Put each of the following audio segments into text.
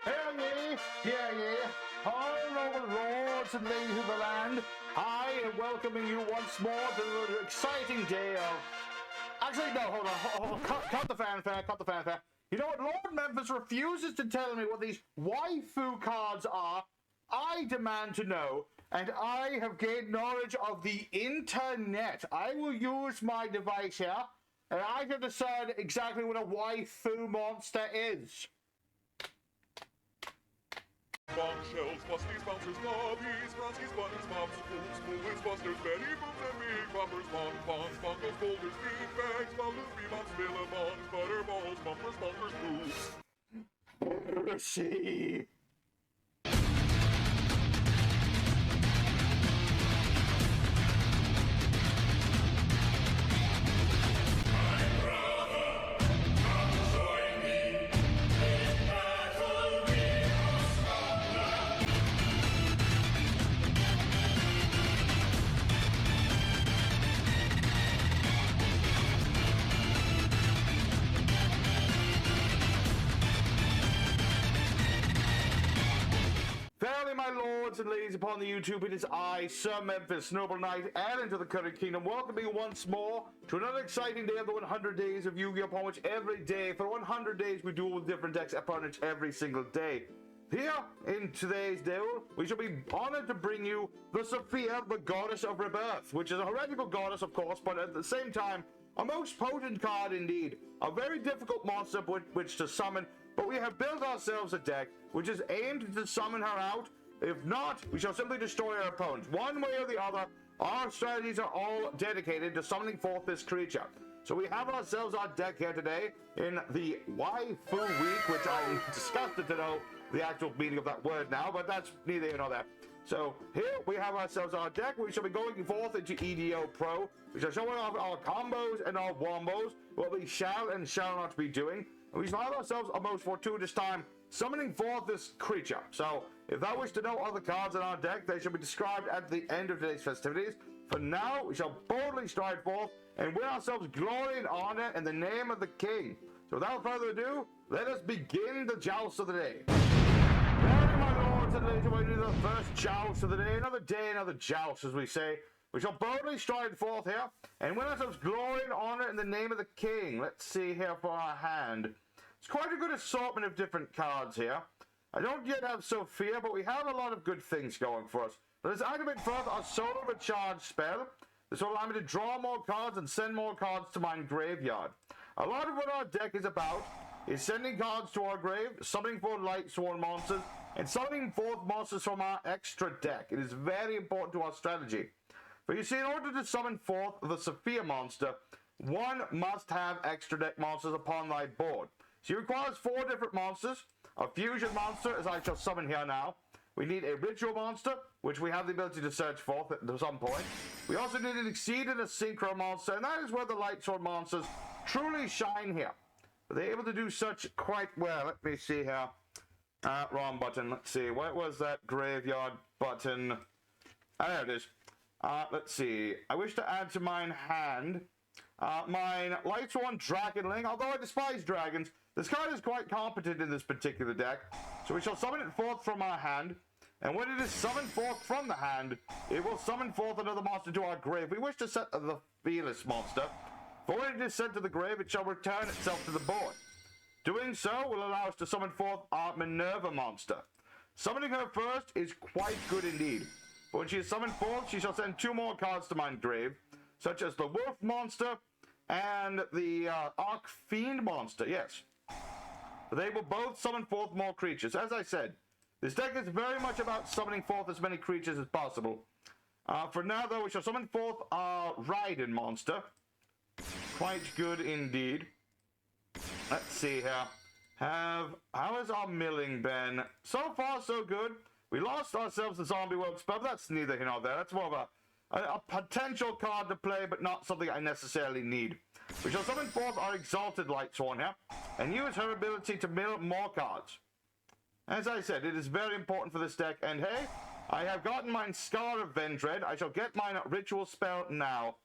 Hear ye, all noble lords and ladies of the land. I am welcoming you once more to the exciting day of... Actually, no, hold on. Cut the fanfare. You know what? Lord Memphis refuses to tell me what these waifu cards are. I demand to know, and I have gained knowledge of the internet. I will use my device here, and I can decide exactly what a waifu monster is. Bombshells, busties, bouncers, lobbies, bronskies, buttons, mops, fools, fools, busters, Betty Boops and me, boppers, bonbons, bongos, boulders, beanbags, boulders, bebops, billabongs, butterballs, bumpers, bumpers, boo. Heresy. Fairly, my lords and ladies upon the YouTube, it is I, Sir Memphis, Noble Knight, and into the current kingdom, welcoming you once more to another exciting day of the 100 days of Yu-Gi-Oh! Upon which every day, for 100 days, we duel with different decks opponents every single day. Here, in today's duel, we shall be honored to bring you the Sophia, the Goddess of Rebirth, which is a heretical goddess, of course, but at the same time, a most potent card indeed. A very difficult monster which to summon, but we have built ourselves a deck which is aimed to summon her out. If not, we shall simply destroy our opponents. One way or the other, our strategies are all dedicated to summoning forth this creature. So we have ourselves our deck here today in the Waifu Week, which I'm disgusted to know the actual meaning of that word now, but that's neither here nor there. So here we have ourselves our deck. We shall be going forth into EDO Pro. We shall show off our combos and our wombos, what we shall and shall not be doing. And we shall have ourselves a most fortuitous time summoning forth this creature. So if thou wish to know other cards in our deck, they shall be described at the end of today's festivities. For now, we shall boldly stride forth and win ourselves glory and honor in the name of the king. So without further ado, let us begin the joust of the day. Very, my lords and ladies, we do the first joust of the day. Another day, another joust, as we say. We shall boldly stride forth here and win ourselves glory and honor in the name of the king. Let's see here for our hand. It's quite a good assortment of different cards here. I don't yet have Sophia, but we have a lot of good things going for us. Let's activate first our Solar Recharge spell. This will allow me to draw more cards and send more cards to my graveyard. A lot of what our deck is about is sending cards to our grave, summoning forth Lightsworn monsters, and summoning forth monsters from our extra deck. It is very important to our strategy. But you see, in order to summon forth the Sophia monster, one must have extra deck monsters upon thy board. She requires 4 different monsters. A fusion monster, as I shall summon here now. We need a ritual monster, which we have the ability to search for at some point. We also need an Exceed and a Synchro monster, and that is where the Lightsworn monsters truly shine here. They're able to do such quite well. Let me see here. Wrong button. Let's see. Where was that graveyard button? There it is. Let's see. I wish to add to mine hand mine Lightsworn Dragonling. Although I despise dragons, this card is quite competent in this particular deck. So we shall summon it forth from our hand. And when it is summoned forth from the hand, it will summon forth another monster to our grave. We wish to set the Fearless monster. For when it is sent to the grave, it shall return itself to the board. Doing so will allow us to summon forth our Minerva monster. Summoning her first is quite good indeed. But when she is summoned forth, she shall send 2 more cards to my grave, such as the Wolf monster and the Arc Fiend monster, yes. They will both summon forth more creatures. As I said, this deck is very much about summoning forth as many creatures as possible. For now, though, we shall summon forth our Raiden monster. Quite good indeed. Let's see here. How has our milling been? So far, so good. We lost ourselves the Zombie World spell, but that's neither here nor there. That's more of a potential card to play, but not something I necessarily need. We shall summon forth our Exalted Lightsworn here, and use her ability to mill more cards. As I said, it is very important for this deck, and hey, I have gotten mine Scar of Vendread. I shall get mine Ritual spell now.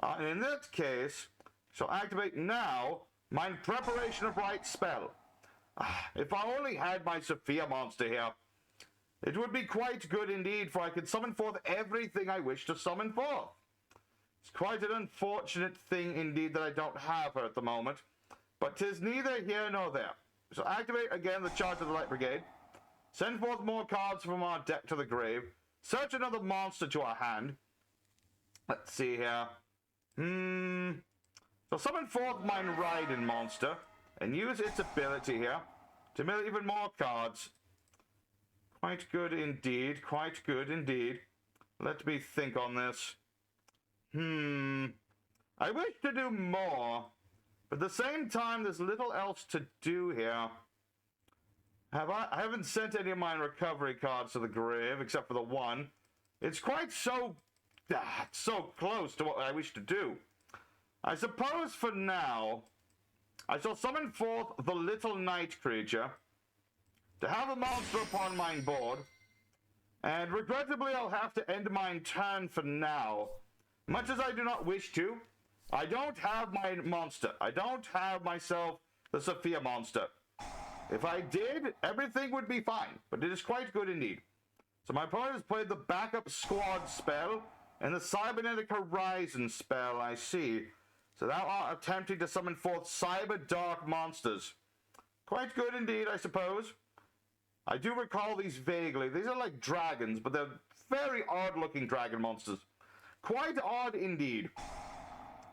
And in that case, shall activate now mine Preparation of Right spell. If I only had my Sophia monster here, it would be quite good indeed, for I could summon forth everything I wish to summon forth. It's quite an unfortunate thing indeed that I don't have her at the moment, but 'tis neither here nor there. So activate again the charge of the Light Brigade, send forth more cards from our deck to the grave, search another monster to our hand. Let's see here. So summon forth my Raiden monster, and use its ability here to mill even more cards. Quite good indeed, quite good indeed. Let me think on this. I wish to do more, but at the same time, there's little else to do here. I haven't sent any of my recovery cards to the grave, except for the one. It's quite so close to what I wish to do. I suppose for now, I shall summon forth the little night creature to have a monster upon my board, and regrettably I'll have to end my turn for now. Much as I do not wish to, I don't have my monster. I don't have myself the Sophia monster. If I did, everything would be fine, but it is quite good indeed. So my opponent has played the backup squad spell and the cybernetic horizon spell, I see. So thou art attempting to summon forth CyberDark monsters. Quite good indeed, I suppose. I do recall these vaguely. These are like dragons, but they're very odd-looking dragon monsters. Quite odd indeed.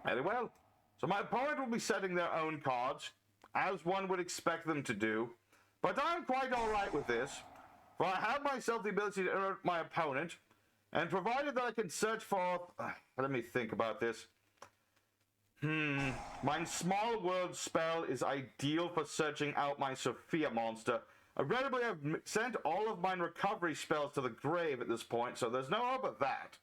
Very well. So my opponent will be setting their own cards, as one would expect them to do. But I'm quite alright with this, for I have myself the ability to interrupt my opponent, and provided that I can search for... let me think about this. My Small World spell is ideal for searching out my Sophia monster. Regrettably, I've sent all of my recovery spells to the grave at this point, so there's no hope of that.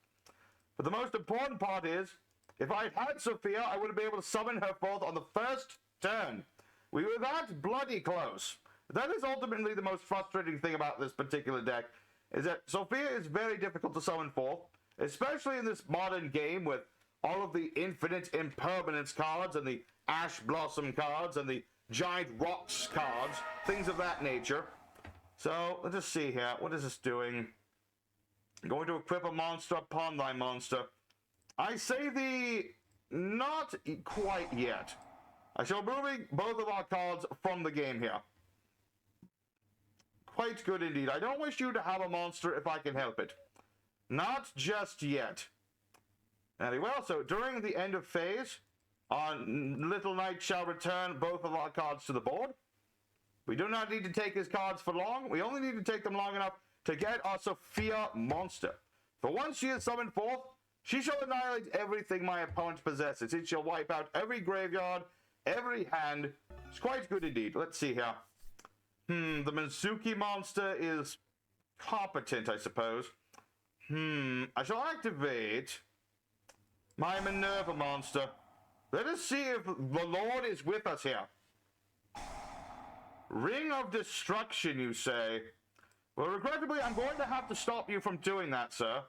But the most important part is, if I had Sophia, I would be able to summon her forth on the first turn. We were that bloody close. That is ultimately the most frustrating thing about this particular deck, is that Sophia is very difficult to summon forth, especially in this modern game with all of the infinite impermanence cards and the Ash Blossom cards and the Giant Rocks cards, things of that nature. So, let's just see here. What is this doing? Going to equip a monster upon thy monster. I say thee, not quite yet. I shall move both of our cards from the game here. Quite good indeed. I don't wish you to have a monster if I can help it. Not just yet. Very well, so during the end of phase, our little knight shall return both of our cards to the board. We do not need to take his cards for long. We only need to take them long enough to get our Sophia monster. For once she is summoned forth, she shall annihilate everything my opponent possesses. It shall wipe out every graveyard, every hand. It's quite good indeed. Let's see here. The Mizuki monster is competent, I suppose. I shall activate my Minerva monster. Let us see if the Lord is with us here. Ring of Destruction, you say? Well, regrettably, I'm going to have to stop you from doing that, sir.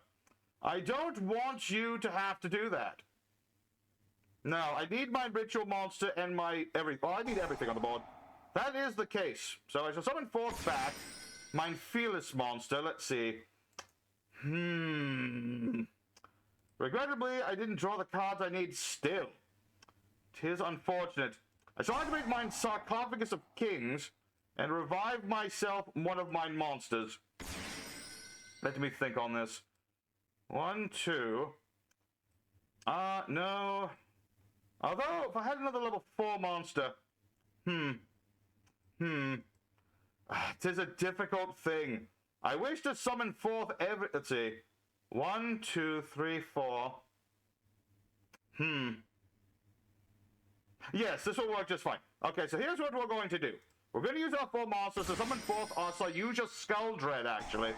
I don't want you to have to do that. No, I need my Ritual monster and my well, I need everything on the board. That is the case. So I shall summon forth back my Fearless monster. Let's see. Regrettably, I didn't draw the cards I need still. 'Tis unfortunate. I shall activate my Sarcophagus of Kings and revive myself one of my monsters. Let me think on this. 1, 2. No. Although, if I had another level 4 monster. Tis a difficult thing. I wish to summon forth every... Let's see. 1, 2, 3, 4. Yes, this will work just fine. Okay, so here's what we're going to do. We're going to use our 4 monsters to summon forth our Yugioh Skull Dread, actually.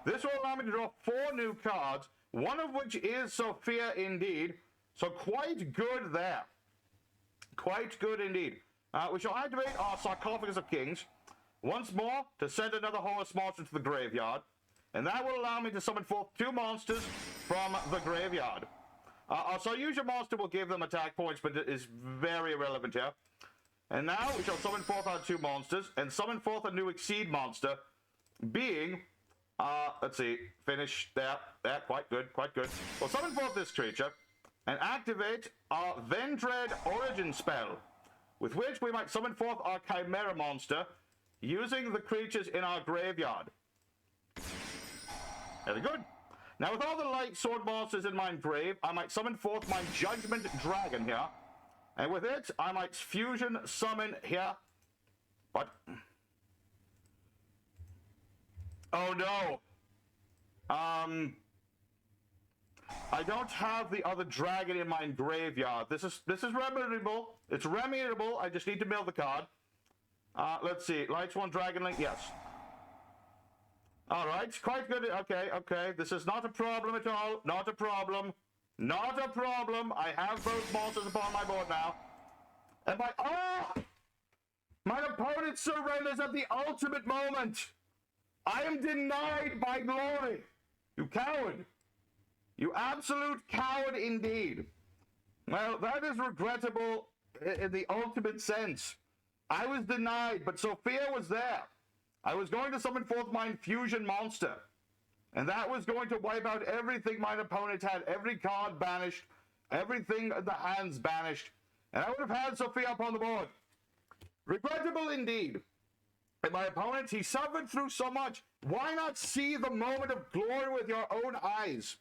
This will allow me to draw 4 new cards, one of which is Sophia indeed. So quite good there. Quite good indeed. We shall activate our Sarcophagus of Kings once more to send another Horus monster to the graveyard. And that will allow me to summon forth 2 monsters from the graveyard. Our Yugioh monster will give them attack points, but it is very irrelevant here. And now we shall summon forth our 2 monsters and summon forth a new Exceed monster, being, let's see, finish there. Yeah, quite good, quite good. We'll summon forth this creature and activate our Vendread Origin spell, with which we might summon forth our Chimera monster using the creatures in our graveyard. Very good. Now, with all the Lightsworn monsters in my grave, I might summon forth my Judgment Dragon here. And with it, I might fusion summon here. What? Oh no. I don't have the other dragon in my graveyard. This is remediable. It's remediable. I just need to mill the card. Let's see. Lightsworn Dragon Link. Yes. All right. Quite good. Okay. Okay. This is not a problem at all. Not a problem. Not a problem. I have both monsters upon my board now. And my opponent surrenders at the ultimate moment. I am denied my glory. You coward. You absolute coward indeed. Well, that is regrettable in the ultimate sense. I was denied, but Sophia was there. I was going to summon forth my Infusion monster. And that was going to wipe out everything my opponent had. Every card banished. Everything in the hands banished. And I would have had Sophia up on the board. Regrettable indeed. And my opponent, he suffered through so much. Why not see the moment of glory with your own eyes?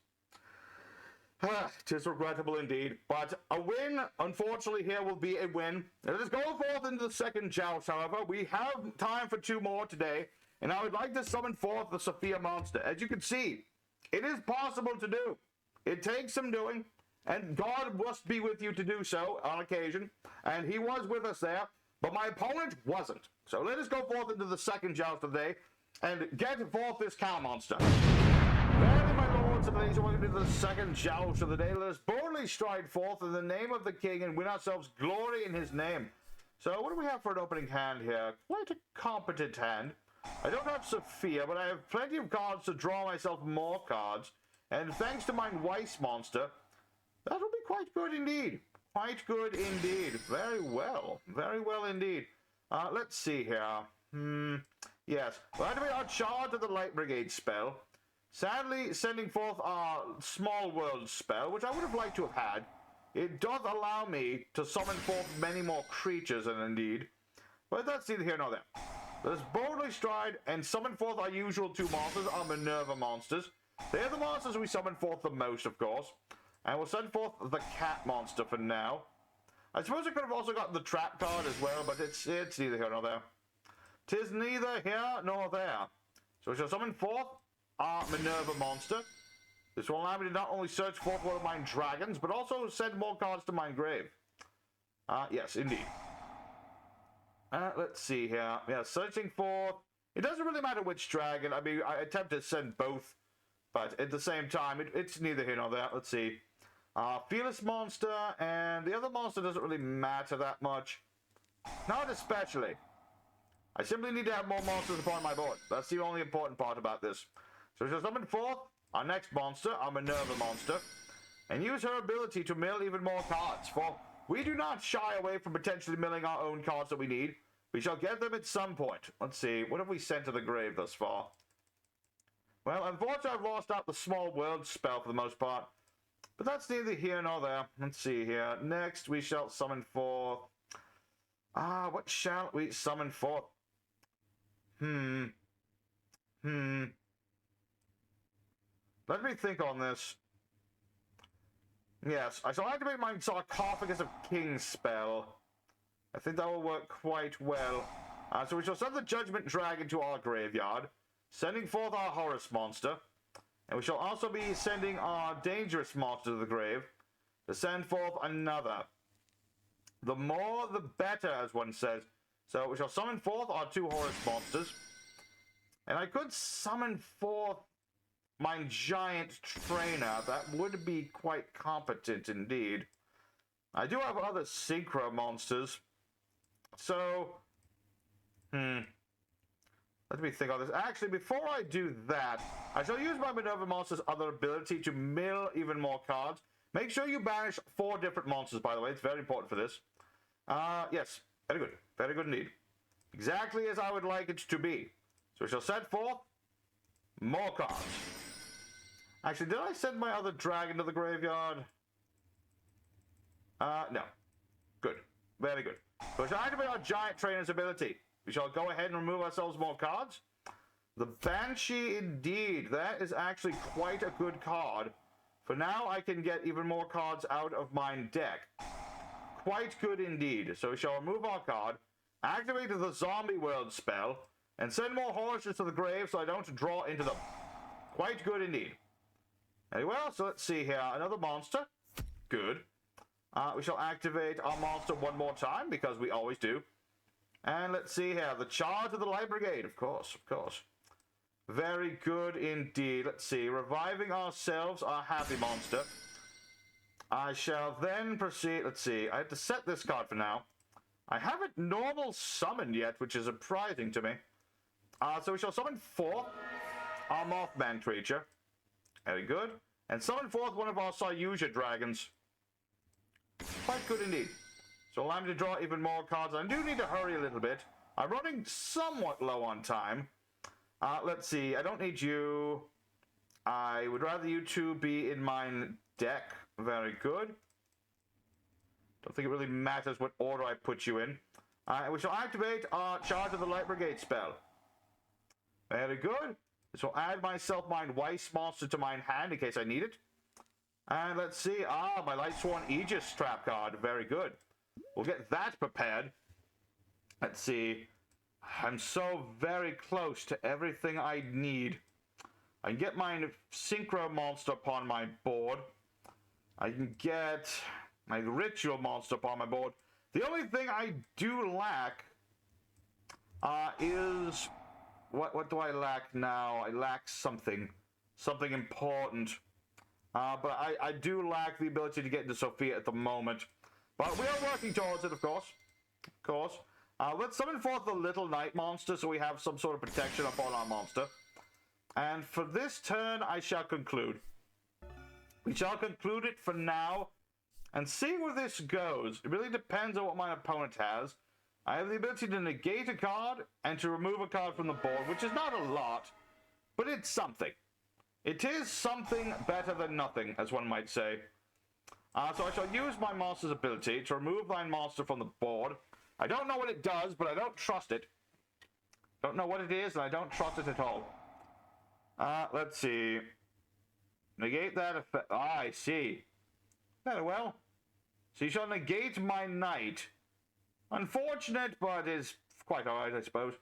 Tis regrettable indeed. But a win, unfortunately, here will be a win. Let us go forth into the second joust, however. We have time for 2 more today. And I would like to summon forth the Sophia monster. As you can see, it is possible to do. It takes some doing. And God must be with you to do so on occasion. And he was with us there. But my opponent wasn't. So let us go forth into the second joust of the day. And get forth this cow monster. Verily, my lords and ladies, welcome to the second joust of the day. Let us boldly stride forth in the name of the king and win ourselves glory in his name. So what do we have for an opening hand here? Quite a competent hand. I don't have Sophia, but I have plenty of cards to draw myself more cards. And thanks to my Weiss monster, that'll be quite good indeed. Quite good indeed. Very well. Very well indeed. Let's see here. Yes. We'll activate our Charge of the Light Brigade spell. Sadly, sending forth our Small World spell, which I would have liked to have had. It does allow me to summon forth many more creatures than indeed. But that's neither here nor there. Let us boldly stride and summon forth our usual 2 monsters, our Minerva monsters. They are the monsters we summon forth the most, of course. And we'll send forth the cat monster for now. I suppose I could have also got the trap card as well, but it's neither here nor there. 'Tis neither here nor there. So we shall summon forth our Minerva monster. This will allow me to not only search forth one of my dragons, but also send more cards to my grave. Yes, indeed. Let's see here. Yeah, searching for... It doesn't really matter which dragon. I mean, I attempt to send both, but at the same time, it's neither here nor there. Let's see. Fearless monster, and the other monster doesn't really matter that much. Not especially. I simply need to have more monsters upon my board. That's the only important part about this. So we shall summon forth our next monster, our Minerva monster, and use her ability to mill even more cards, for we do not shy away from potentially milling our own cards that we need. We shall get them at some point. Let's see, what have we sent to the grave thus far? Well, unfortunately, I've lost out the Small World spell for the most part, but that's neither here nor there. Let's see here. Next, we shall summon forth... what shall we summon forth? Let me think on this. Yes, I shall activate my Sarcophagus of Kings spell. I think that will work quite well. So we shall send the Judgment Dragon to our graveyard, sending forth our Horus monster. And we shall also be sending our Dangerous monster to the grave to send forth another. The more, the better, as one says. So we shall summon forth our 2 Horus monsters. And I could summon forth my giant trainer. That would be quite competent indeed. I do have other synchro monsters. So, let me think on this. Actually, before I do that, I shall use my Minerva monster's other ability to mill even more cards. Make sure you banish 4 different monsters, by the way. It's very important for this. Yes. Very good. Very good indeed. Exactly as I would like it to be. So we shall set forth more cards. Actually, did I send my other dragon to the graveyard? No. Good. Very good. So we shall activate our giant trainer's ability. We shall go ahead and remove ourselves more cards. The Banshee, indeed. That is actually quite a good card. For now, I can get even more cards out of my deck. Quite good indeed. So we shall remove our card, activate the Zombie World spell, and send more horses to the grave so I don't draw into them. Quite good indeed. Very well, so let's see here. Another monster. Good. We shall activate our monster one more time, because we always do. And let's see here. The Charge of the Light Brigade, of course, of course. Very good indeed. Let's see. Reviving ourselves, our happy monster. I shall then proceed. Let's see. I have to set this card for now. I haven't normal summoned yet, which is surprising to me. So we shall summon forth our Mothman creature. Very good. And summon forth one of our yugioh dragons. Quite good indeed. So allow me to draw even more cards. I do need to hurry a little bit. I'm running somewhat low on time. Let's see. I don't need you. I would rather you two be in my deck. Very good. Don't think it really matters what order I put you in. We shall activate our Charge of the Light Brigade spell. Very good. This will add my Self-Mind Weiss monster to my hand in case I need it. And let's see. My Lightsworn Aegis trap card. Very good. We'll get that prepared. Let's see. I'm so very close to everything I need. I can get my Synchro monster upon my board. I can get my Ritual monster upon my board. The only thing I do lack is... What do I lack now? I lack something. Something important. But I do lack the ability to get into Sophia at the moment. But we are working towards it, of course. Of course. Let's summon forth the Little Night monster so we have some sort of protection upon our monster. And for this turn, I shall conclude. We shall conclude it for now. And see where this goes. It really depends on what my opponent has. I have the ability to negate a card and to remove a card from the board, which is not a lot, but it's something. It is something better than nothing, as one might say. So I shall use my monster's ability to remove thine monster from the board. I don't know what it does, but I don't trust it. Don't know what it is, and I don't trust it at all. Let's see. Negate that effect. I see. Very well. So you shall negate my knight. Unfortunate, but is quite alright, I suppose.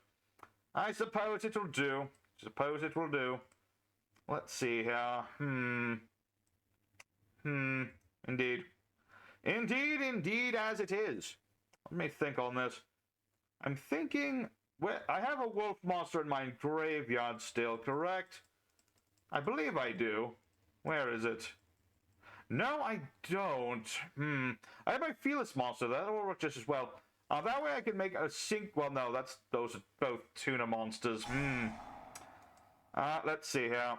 I suppose it will do. Suppose it will do. Let's see here. Indeed. Indeed, as it is. Let me think on this. I'm thinking... Well, I have a wolf monster in my graveyard still, correct? I believe I do. Where is it? No, I don't. I have my Fearless monster. That will work just as well. That way I can make a sync... Well, no, those are both tuna monsters. Let's see here.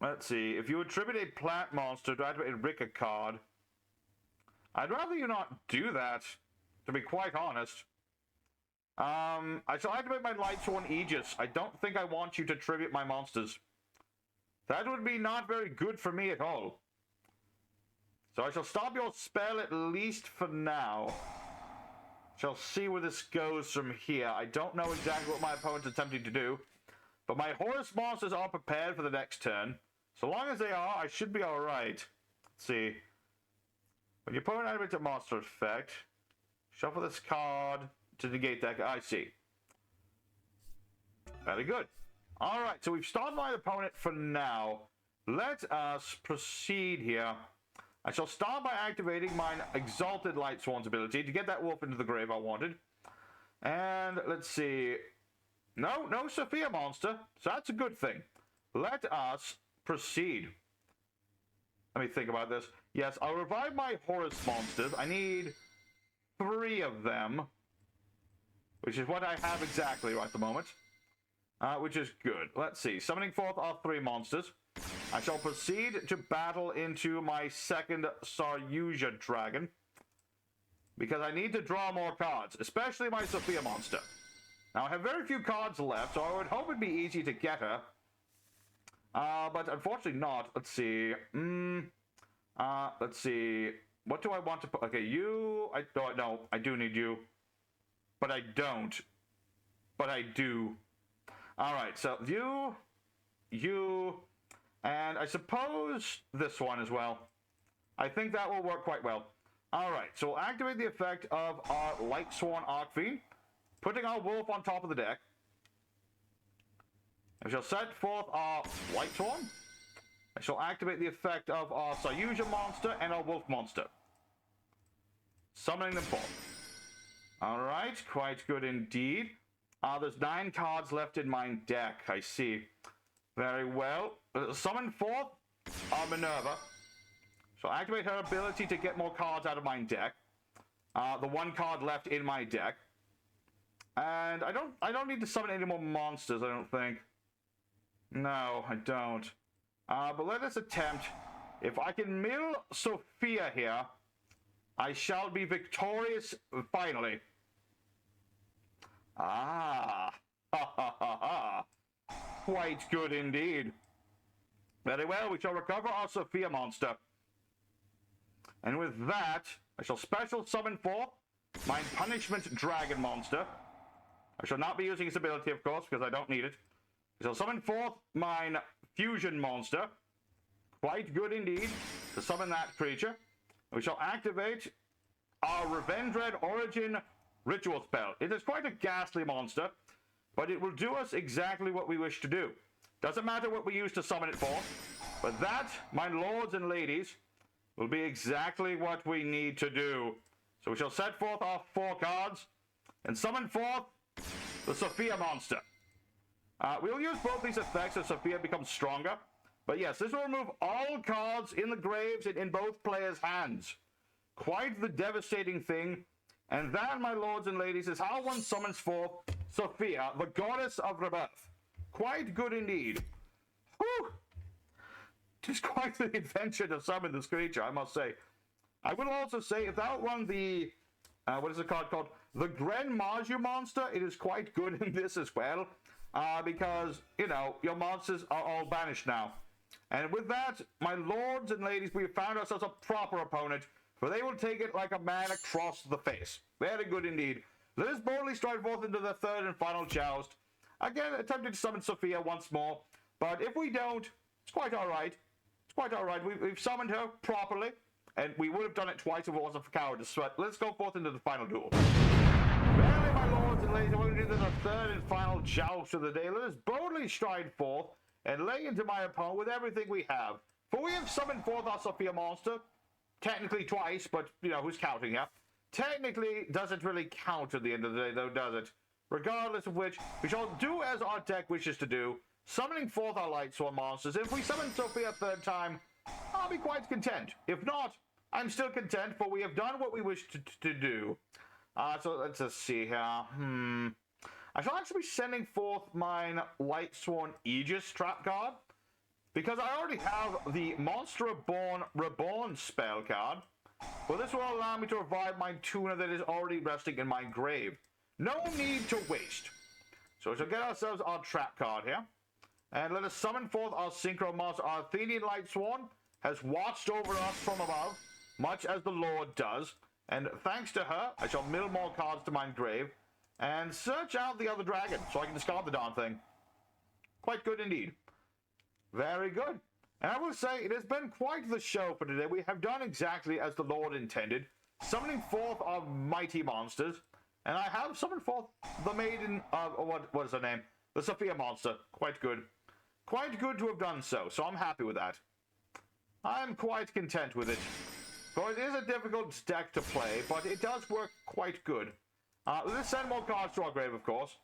Let's see. If you attribute a plant monster to activate a Rikka card, I'd rather you not do that, to be quite honest. I shall activate my Lightsworn Aegis. I don't think I want you to tribute my monsters. That would be not very good for me at all. So I shall stop your spell at least for now. Shall see where this goes from here. I don't know exactly what my opponent's attempting to do, but my Horus monsters are prepared for the next turn. So long as they are, I should be alright. Let's see. When your opponent activates a monster effect, shuffle this card to negate that. I see. Very good. Alright, so we've stopped my opponent for now. Let us proceed here. I shall start by activating my Exalted Lightsworn's ability to get that wolf into the grave I wanted. And let's see. No Sophia monster. So that's a good thing. Let us proceed. Let me think about this. Yes, I'll revive my Horus monsters. I need 3 of them, which is what I have exactly right at the moment. Which is good. Let's see. Summoning forth our 3 monsters. I shall proceed to battle into my second yugioh dragon. because I need to draw more cards, especially my Sophia monster. Now, I have very few cards left, so I would hope it'd be easy to get her. But unfortunately not. Let's see. Let's see. What do I want to put? Okay, you. No, I do need you. But I don't. But I do. Alright, so you, and I suppose this one as well. I think that will work quite well. Alright, so we'll activate the effect of our Lightsworn Archfiend, putting our wolf on top of the deck. I shall set forth our Lightsworn. I shall activate the effect of our yugioh monster and our wolf monster, summoning them forth. Alright, quite good indeed. There's 9 cards left in my deck, I see. Very well. Summon forth our Minerva. So activate her ability to get more cards out of my deck. The 1 card left in my deck. And I don't need to summon any more monsters, I don't think. No, I don't. But let us attempt. If I can mill Sophia here, I shall be victorious finally. Ah, ha ha ha ha. Quite good indeed. Very well, we shall recover our Sophia monster. And with that, I shall special summon forth my Punishment Dragon monster. I shall not be using its ability, of course, because I don't need it. I shall summon forth mine Fusion monster. Quite good indeed to summon that creature. We shall activate our Revendred Origin Ritual spell. It is quite a ghastly monster, but it will do us exactly what we wish to do. Doesn't matter what we use to summon it for, but that, my lords and ladies, will be exactly what we need to do. So we shall set forth our 4 cards and summon forth the Sophia monster. We'll use both these effects as Sophia becomes stronger, but yes, this will remove all cards in the graves and in both players' hands. Quite the devastating thing. And that, my lords and ladies, is how one summons forth Sophia, the goddess of Rebirth. Quite good indeed. Whew! It is quite the adventure to summon this creature, I must say. I will also say, if that one, the... what is the card called? The Gren Maju monster, it is quite good in this as well. Because, you know, your monsters are all banished now. And with that, my lords and ladies, we have found ourselves a proper opponent, for they will take it like a man across the face. Very good indeed. Let us boldly stride forth into the 3rd and final joust. Again, attempting to summon Sophia once more. But if we don't, it's quite alright. It's quite alright. We've summoned her properly. And we would have done it twice if it wasn't for cowardice. But let's go forth into the final duel. Verily, my lords and ladies, we're going to do the 3rd and final joust of the day. Let us boldly stride forth and lay into my opponent with everything we have. For we have summoned forth our Sophia monster. Technically twice, but, you know, who's counting here? Technically doesn't really count at the end of the day, though, does it? Regardless of which, we shall do as our deck wishes to do, summoning forth our Lightsworn monsters. If we summon Sophia a 3rd time, I'll be quite content. If not, I'm still content, for we have done what we wish to do. So let's just see here. I shall actually be sending forth mine Lightsworn Aegis trap card, because I already have the Monster Reborn spell card. Well, this will allow me to revive my tuner that is already resting in my grave. No need to waste. So we shall get ourselves our trap card here. And let us summon forth our Synchro monster. Our Athenian Lightsworn has watched over us from above, much as the Lord does. And thanks to her, I shall mill more cards to my grave and search out the other dragon so I can discard the darn thing. Quite good indeed. Very good. And I will say, it has been quite the show for today. We have done exactly as the Lord intended, summoning forth our mighty monsters. And I have summoned forth the maiden, what is her name? The Sophia monster. Quite good. Quite good to have done so, so I'm happy with that. I'm quite content with it. For it is a difficult deck to play, but it does work quite good. Let's send more cards to our grave, of course.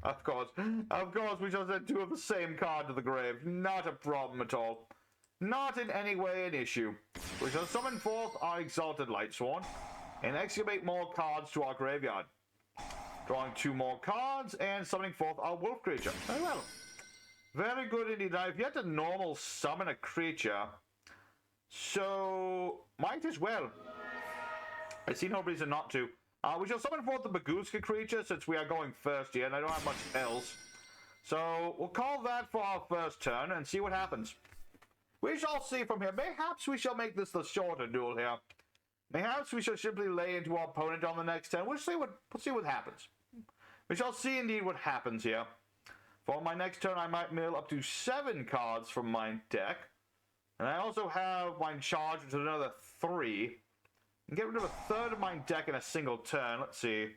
Of course, we shall send 2 of the same card to the grave. Not a problem at all. Not in any way an issue. We shall summon forth our Exalted Lightsworn and excavate more cards to our graveyard. Drawing 2 more cards and summoning forth our wolf creature. Very well. Very good indeed. Now, I've yet to normal summon a creature, so might as well. I see no reason not to. We shall summon forth the Baguska creature since we are going first here, and I don't have much else. So we'll call that for our first turn and see what happens. We shall see from here. Mayhaps we shall make this the shorter duel here. Mayhaps we shall simply lay into our opponent on the next turn. We'll see what happens. We shall see indeed what happens here. For my next turn, I might mill up to 7 cards from my deck. And I also have my charge, which is another 3. And get rid of a third of my deck in a single turn. Let's see.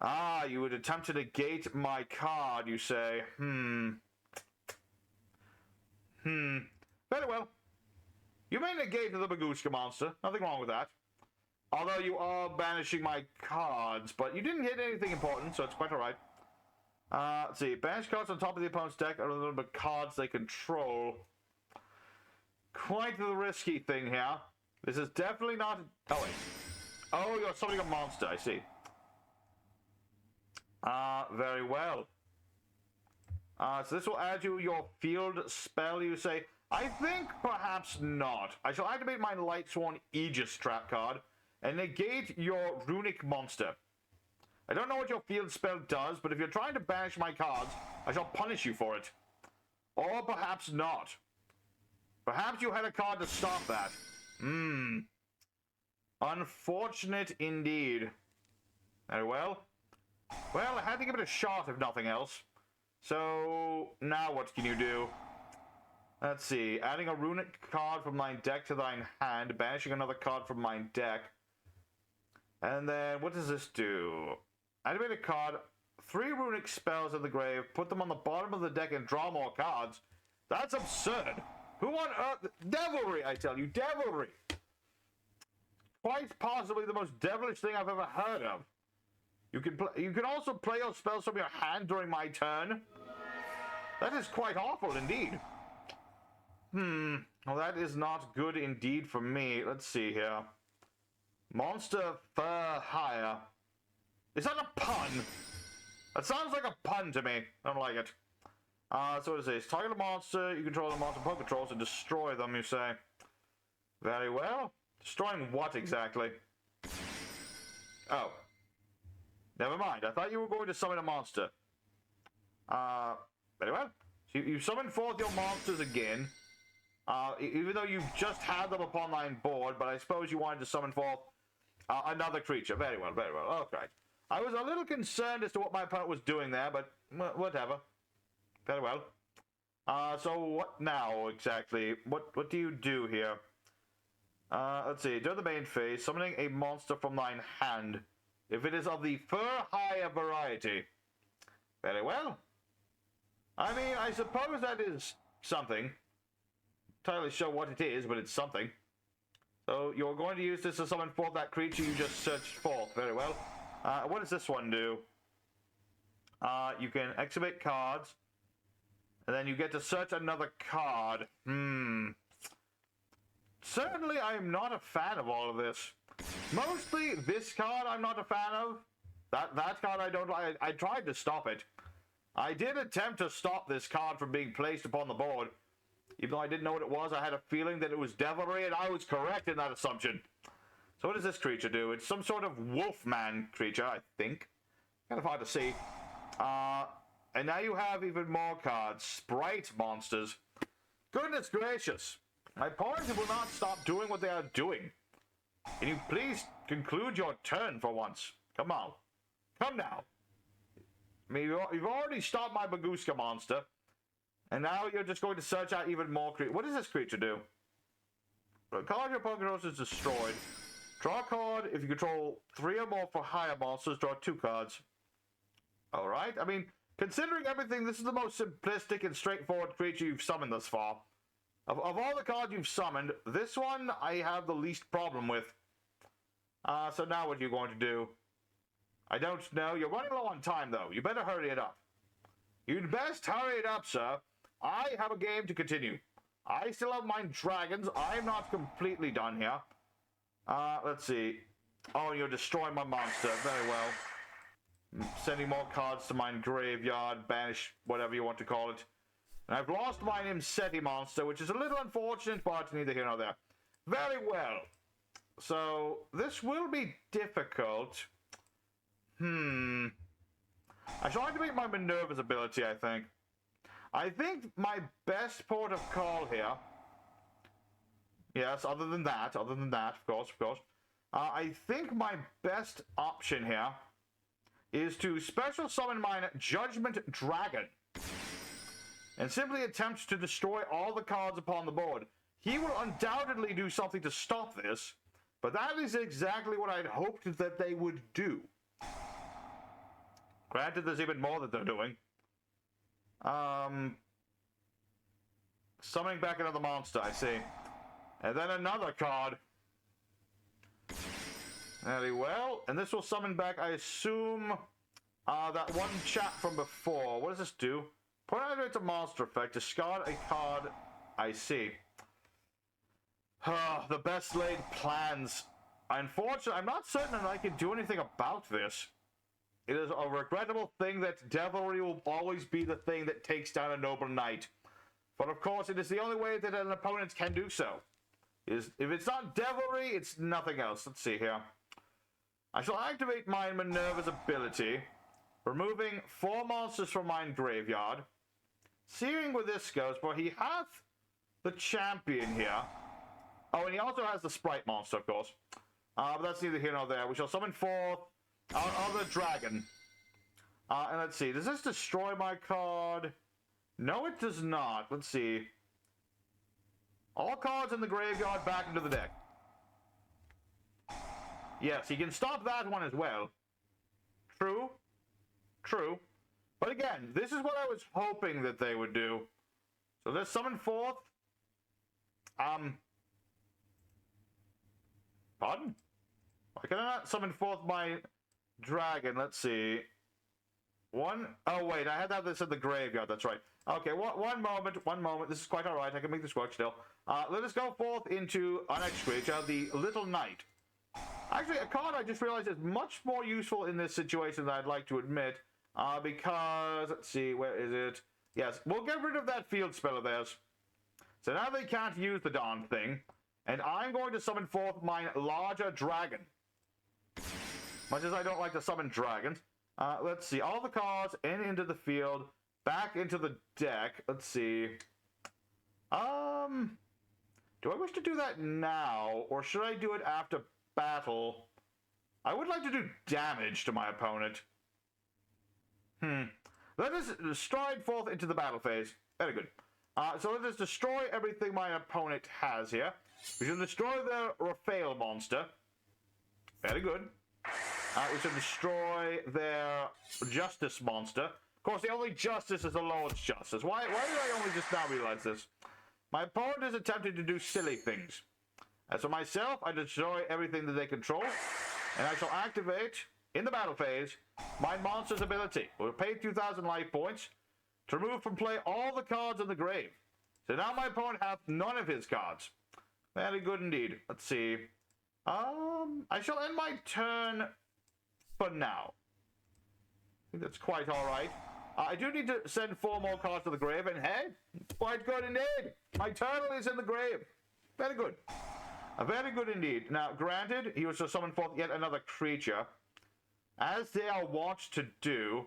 Ah, you would attempt to negate my card, you say. Very well. You may negate the Baguska monster. Nothing wrong with that. Although you are banishing my cards, but you didn't hit anything important, so it's quite alright. Let's see. Banish cards on top of the opponent's deck are a little bit cards they control. Quite the risky thing here. This is definitely not... Oh, wait. Oh, you're summoning a monster, I see. Very well. So this will add you your field spell, you say. I think perhaps not. I shall activate my Lightsworn Aegis trap card and negate your Runick monster. I don't know what your field spell does, but if you're trying to banish my cards, I shall punish you for it. Or perhaps not. Perhaps you had a card to stop that. Unfortunate indeed. Very well. Well, I had to give it a shot, if nothing else. So, now what can you do? Let's see. Adding a Runick card from my deck to thine hand. Banishing another card from my deck. And then, what does this do? Activate a card. 3 Runick spells in the grave. Put them on the bottom of the deck and draw more cards. That's absurd. Who on earth? Devilry, I tell you. Devilry. Quite possibly the most devilish thing I've ever heard of. You can also play your spells from your hand during my turn. That is quite awful indeed. Well, that is not good indeed for me. Let's see here. Monster for hire. Is that a pun? That sounds like a pun to me. I don't like it. So what is this? Target a monster. You control the monster opponent controls and destroy them, you say. Very well. Destroying what exactly? Oh. Never mind. I thought you were going to summon a monster. Very well. So you summon forth your monsters again. Even though you've just had them upon thine board, but I suppose you wanted to summon forth another creature. Very well, very well. Okay. I was a little concerned as to what my opponent was doing there, but whatever. Very well. So what now exactly? What do you do here? Let's see. During the main phase, summoning a monster from thine hand. If it is of the fur higher variety. Very well. I mean, I suppose that is something. Entirely sure what it is, but it's something. So you're going to use this to summon forth that creature you just searched forth. Very well. What does this one do? You can exhibit cards. And then you get to search another card. Certainly I am not a fan of all of this. Mostly this card I'm not a fan of. That card I don't like. I tried to stop it. I did attempt to stop this card from being placed upon the board. Even though I didn't know what it was, I had a feeling that it was devilry, and I was correct in that assumption. So what does this creature do? It's some sort of wolfman creature, I think. Kind of hard to see. And now you have even more cards. Sprite monsters. Goodness gracious. My opponents will not stop doing what they are doing. Can you please conclude your turn for once? Come on. Come now. I mean, you've already stopped my Baguska monster. And now you're just going to search out even more creatures. What does this creature do? A card your opponent controls is destroyed. Draw a card. If you control 3 or more for higher monsters, draw 2 cards. Alright. I mean, considering everything, this is the most simplistic and straightforward creature you've summoned thus far. Of all the cards you've summoned, this one I have the least problem with. So now what are you going to do? I don't know. You're running low on time, though. You better hurry it up. You'd best hurry it up, sir. I have a game to continue. I still have my dragons. I'm not completely done here. Let's see. Oh, you're destroying my monster. Very well. Sending more cards to my graveyard. Banish, whatever you want to call it. And I've lost my Imseti monster, which is a little unfortunate, but neither here nor there. Very well. So, this will be difficult. I shall activate my Minerva's ability, I think. I think my best port of call here... Yes, other than that, of course. I think my best option here is to special summon my Judgment Dragon and simply attempt to destroy all the cards upon the board. He will undoubtedly do something to stop this, but that is exactly what I'd hoped that they would do. Granted, there's even more that they're doing. Summoning back another monster, I see. And then another card. Very well. And this will summon back, I assume, that one chap from before. What does this do? Put either it's a monster effect. Discard a card. I see. The best laid plans. Unfortunately, I'm not certain that I can do anything about this. It is a regrettable thing that devilry will always be the thing that takes down a noble knight. But of course, it is the only way that an opponent can do so. If it's not devilry, it's nothing else. Let's see here. I shall activate my Minerva's ability, removing 4 monsters from my graveyard. Seeing where this goes, but he has the champion here. Oh, and he also has the sprite monster, of course. But that's neither here nor there. We shall summon forth our other dragon. And let's see. Does this destroy my card? No, it does not. Let's see. All cards in the graveyard back into the deck. Yes, he can stop that one as well. True. True. But again, this is what I was hoping that they would do. So let's summon forth. Pardon? Why can I not summon forth my dragon? Let's see. Oh wait, I had to have this in the graveyard, that's right. Okay, one moment. This is quite alright, I can make this work still. Let us go forth into our next creature, the Little Knight. Actually, a card I just realized is much more useful in this situation than I'd like to admit. Because, let's see, where is it? Yes, we'll get rid of that field spell of theirs. So now they can't use the darn thing. And I'm going to summon forth my larger dragon. Much as I don't like to summon dragons. Let's see, all the cards into the field, back into the deck. Let's see. Do I wish to do that now, or should I do it after battle? I would like to do damage to my opponent. Let us stride forth into the battle phase. Very good. So let us destroy everything my opponent has here. We shall destroy their Raphael monster. Very good. We shall destroy their Justice monster. Of course, the only justice is the Lord's Justice. Why did I only just now realize this? My opponent is attempting to do silly things. As for myself, I destroy everything that they control, and I shall activate, in the battle phase, my monster's ability. We'll pay 2,000 life points to remove from play all the cards in the grave. So now my opponent has none of his cards. Very good indeed. Let's see. I shall end my turn for now. I think that's quite alright. I do need to send 4 more cards to the grave, and hey, quite good indeed. My turtle is in the grave. Very good. Very good indeed. Now, granted, he was to summon forth yet another creature, as they are wont to do.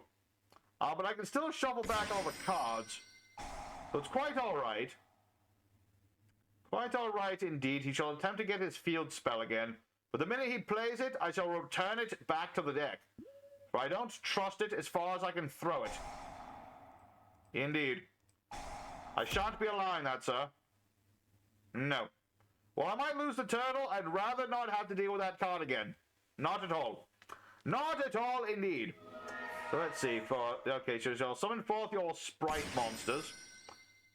But I can still shuffle back all the cards. So it's quite alright. Quite alright indeed. He shall attempt to get his field spell again. But the minute he plays it, I shall return it back to the deck. For I don't trust it as far as I can throw it. Indeed. I shan't be allowing that, sir. No. Well, I might lose the turtle. I'd rather not have to deal with that card again. Not at all. Not at all, indeed. So let's see. Okay, so I'll summon forth your sprite monsters.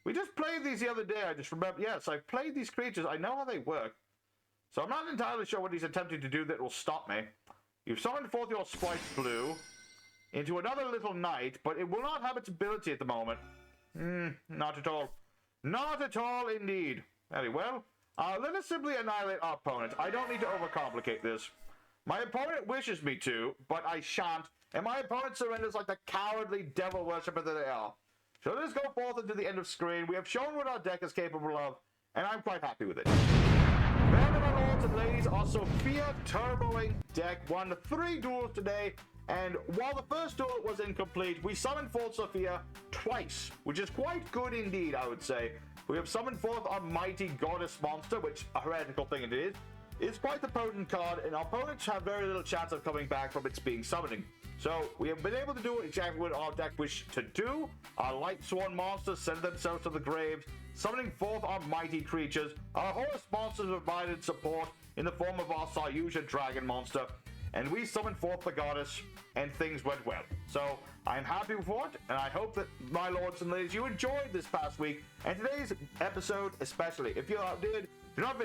We just played these the other day. I just remember. Yes, I've played these creatures. I know how they work. So I'm not entirely sure what he's attempting to do that will stop me. You've summoned forth your sprite blue into another Little Knight, but it will not have its ability at the moment. Not at all. Not at all, indeed. Very well. Let us simply annihilate our opponent. I don't need to overcomplicate this. My opponent wishes me to, but I shan't. And my opponent surrenders like the cowardly devil worshipper that they are. So let us go forth into the end of screen. We have shown what our deck is capable of, and I'm quite happy with it. Well, my lords lords and ladies, our Sophia turboing deck won 3 duels today, and while the first duel was incomplete, we summoned forth Sophia twice, which is quite good indeed, I would say. We have summoned forth our mighty goddess monster, which, a heretical thing it is. It's quite the potent card, and our opponents have very little chance of coming back from its being summoning. So we have been able to do exactly what our deck wished to do. Our Lightsworn monsters send themselves to the graves, summoning forth our mighty creatures. Our Horus monsters provided support in the form of our yugioh dragon monster, and we summoned forth the goddess, and things went well. So I'm happy with it, and I hope that, my lords and ladies, you enjoyed this past week, and today's episode especially. If you did, do not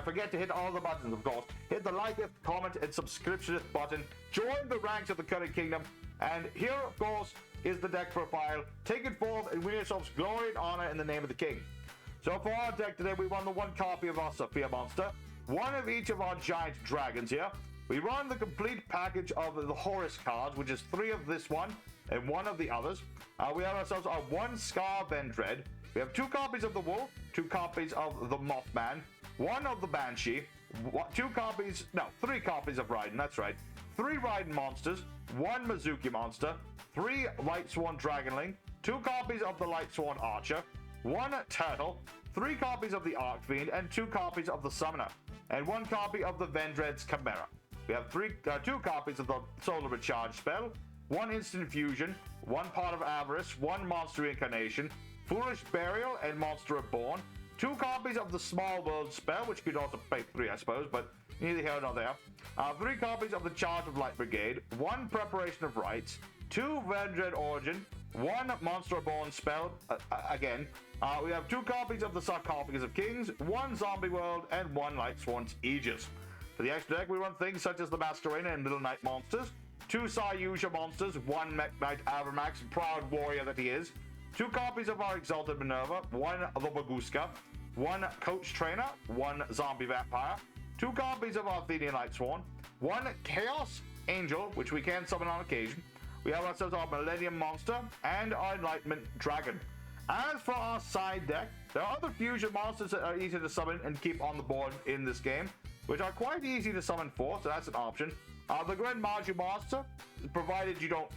forget to hit all the buttons, of course. Hit the like, comment, and subscription button. Join the ranks of the Current Kingdom. And here, of course, is the deck profile. Take it forth and win yourselves glory and honor in the name of the king. So for our deck today, we run the 1 copy of our Sophia monster, 1 of each of our giant dragons here. We run the complete package of the Horus cards, which is 3 of this one and 1 of the others. We have ourselves our 1 Scar Vendread. We have 2 copies of the Wolf, 2 copies of the Mothman, 1 of the Banshee, 3 copies of Raiden, that's right. 3 Raiden monsters, 1 Mizuki monster, 3 Lightsworn Dragonling, 2 copies of the Lightsworn Archer, 1 Turtle, 3 copies of the Archfiend, and 2 copies of the Summoner, and 1 copy of the Vendread's Chimera. We have 2 copies of the Solar Recharge spell, 1 Instant Fusion, 1 Pot of Avarice, 1 Monster Reincarnation, Foolish Burial, and Monster Reborn, 2 copies of the Small World spell, which could also pay 3, I suppose, but neither here nor there. 3 copies of the Charge of Light Brigade, 1 Preparation of Rites, 2 Vendread Origin, 1 Monster Reborn spell, again. We have 2 copies of the Sarcophagus of Kings, 1 Zombie World, and 1 Lightsworn's Aegis. For the extra deck, we run things such as the Masquerena and Little Knight monsters, 2 yugioh monsters, 1 Mech Knight Avermax, proud warrior that he is, 2 copies of our Exalted Minerva, 1 the Baguska, 1 Coach Trainer, 1 Zombie Vampire, 2 copies of our Athenian Lightsworn, 1 Chaos Angel, which we can summon on occasion. We have ourselves our Millennium Monster and our Enlightenment Dragon. As for our side deck, there are other fusion monsters that are easy to summon and keep on the board in this game, which are quite easy to summon for, so that's an option. The Grand Maju monster, provided you don't,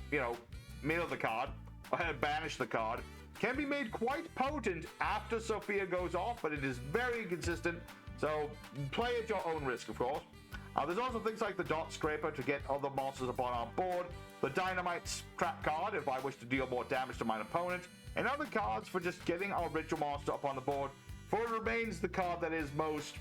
mill the card, or banish the card, can be made quite potent after Sophia goes off, but it is very inconsistent, so play at your own risk, of course. There's also things like the Dot Scraper to get other monsters upon our board, the Dynamite Scrap card if I wish to deal more damage to my opponent, and other cards for just getting our Ritual monster up on the board, for it remains the card that is most,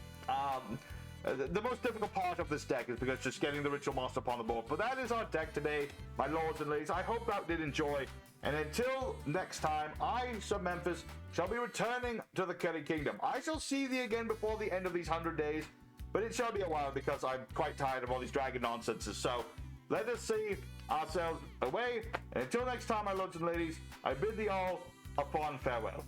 the most difficult part of this deck is because just getting the Ritual monster upon the board. But that is our deck today, my lords and ladies. I hope that did enjoy. And until next time, I, Sir Memphis, shall be returning to the Current Kingdom. I shall see thee again before the end of these 100 days, but it shall be a while because I'm quite tired of all these dragon nonsenses. So let us see ourselves away. And until next time, my lords and ladies, I bid thee all a fond farewell.